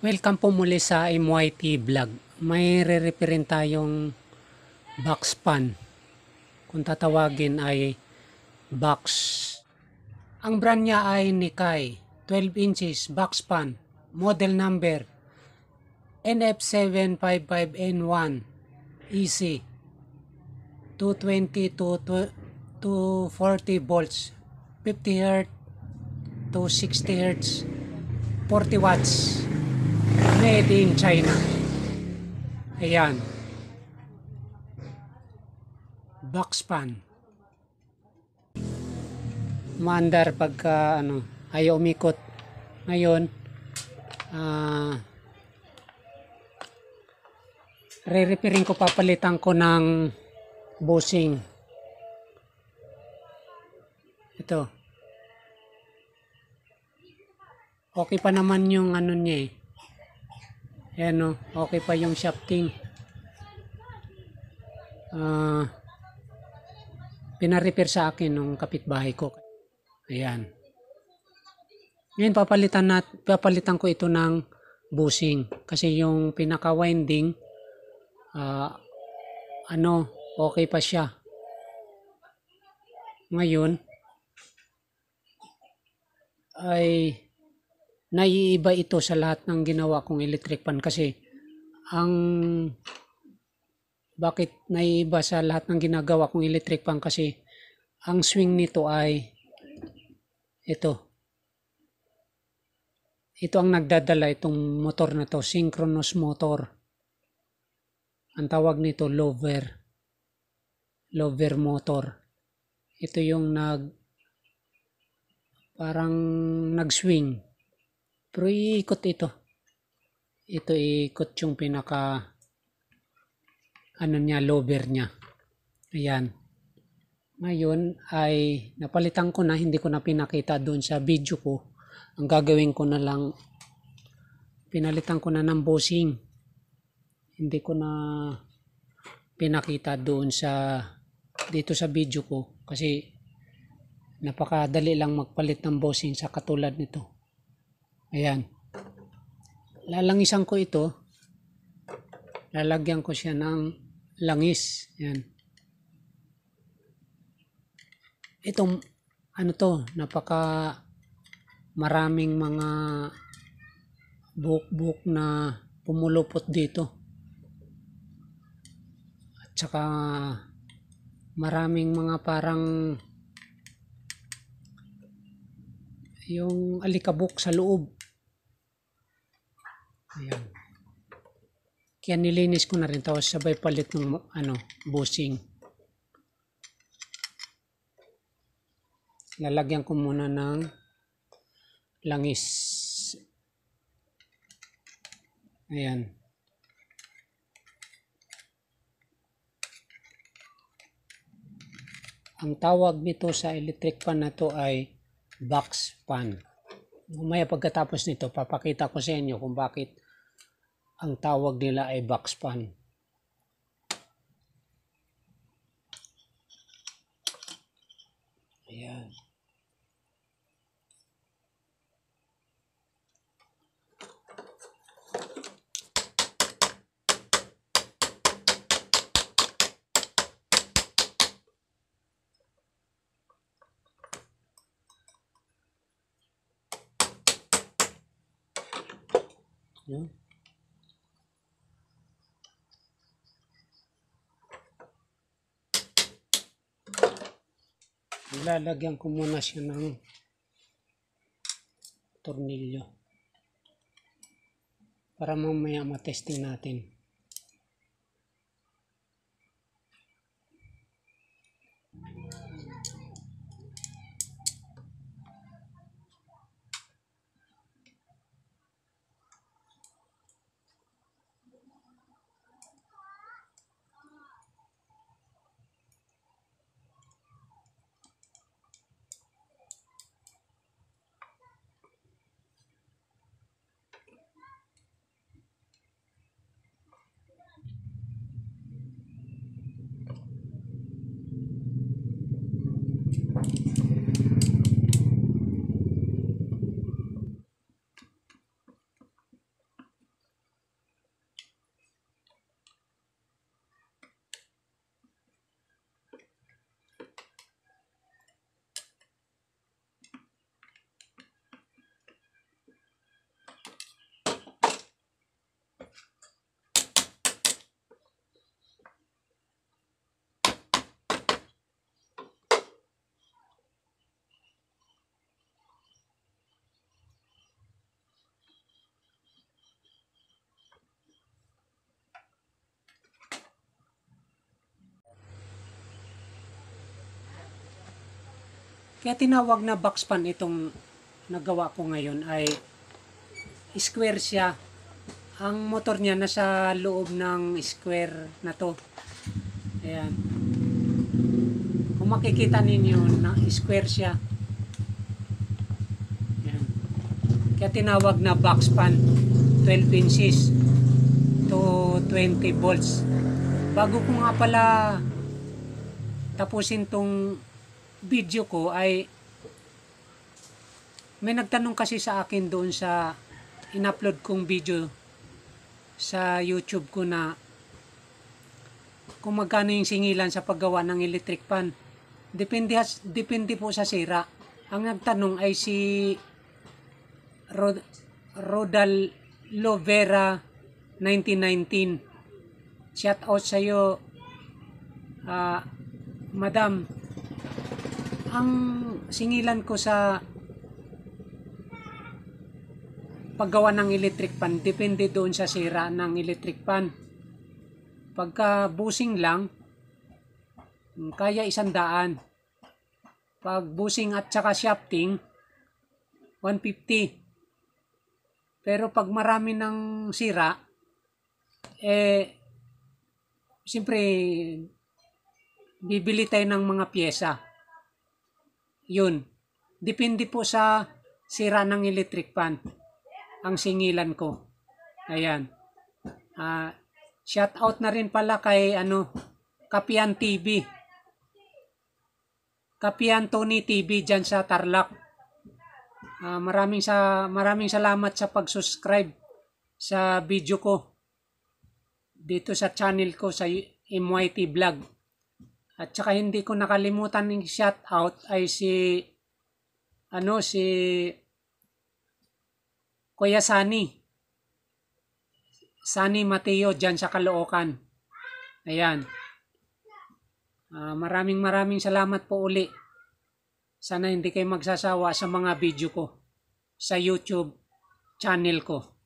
Welcome po muli sa MYT Vlog. May re-referin tayong box pan. Kung tatawagin ay box. Ang brand niya ay Nikkei 12 inches box pan. Model number NF755N1 EC 220 to 40 volts 50 Hz to 60 Hz 40 watts. Made in China. Ayan. Box pan. Maandar pagka ayaw umikot. Ngayon, re-repairing ko, papalitan ko ng bushing. Ito. Okay pa naman yung niya eh. Ayan, okay pa yung shafting. Pina-repair sa akin nung kapitbahay ko. Ayan. Ngayon papalitan ko ito ng bushing kasi yung pinaka-winding okay pa siya. Ngayon ay naiiba ito sa lahat ng ginawa kong electric pan kasi bakit naiiba sa lahat ng ginagawa kong electric pan kasi ang swing nito ay ito ang nagdadala, itong motor na to, synchronous motor. Ang tawag nito lover motor. Ito yung parang nag-swing. Pero iikot ito. Ito iikot yung pinaka lover niya. Ayan. Ngayon ay napalitan ko na, hindi ko na pinakita doon sa video ko. Ang gagawin ko na lang, pinalitan ko na ng bushing. Hindi ko na pinakita doon dito sa video ko kasi napakadali lang magpalit ng bushing sa katulad nito. Ayan. Lalangisan ko ito. Lalagyan ko siya ng langis. Ayan. Itong napaka maraming mga buhok na pumulupot dito. At saka maraming mga parang yung alikabok sa loob. Ayan. Kaya nilinis ko na rin, tapos sabay palit ng bushing. Lalagyan ko muna ng langis. Ayan. Ang tawag nito sa electric pan na to ay box pan. Mamaya pagkatapos nito, papakita ko sa inyo kung bakit ang tawag nila ay box pan. Ayan. Ayan. Lalagyan ko muna siya ng tornilyo para mamaya matesting natin. Kaya tinawag na box fan itong nagawa ko ngayon ay square siya. Ang motor niya nasa loob ng square na to. Ayan. Kung makikita ninyo na square siya. Ayan. Kaya tinawag na box fan, 12 inches to 20 volts. Bago ko nga pala tapusin tong video ko ay may nagtanong kasi sa akin doon sa in-upload kong video sa YouTube ko na kung magkano yung singilan sa paggawa ng electric fan. Depende po sa sira. Ang nagtanong ay si Rodal Lovera 1919. Shout out sa iyo, Madam. Ang singilan ko sa paggawa ng electric fan, depende doon sa sira ng electric fan. Pagka busing lang, kaya 100. Pag busing at saka shafting, 150. Pero pag marami ng sira, siyempre, bibili tayo ng mga pyesa. Yun. Depende po sa sira ng electric fan ang singilan ko. Ayan. Shout out na rin pala kay Kapian TV. Kapian Tony TV dyan sa Tarlac. Maraming salamat sa pag-subscribe sa video ko dito sa channel ko sa MYT Vlog. At saka hindi ko nakalimutan ng shout out ay si Kuya Sunny Mateo dyan sa Caloocan. Ayan. Maraming salamat po uli. Sana hindi kayo magsasawa sa mga video ko sa YouTube channel ko.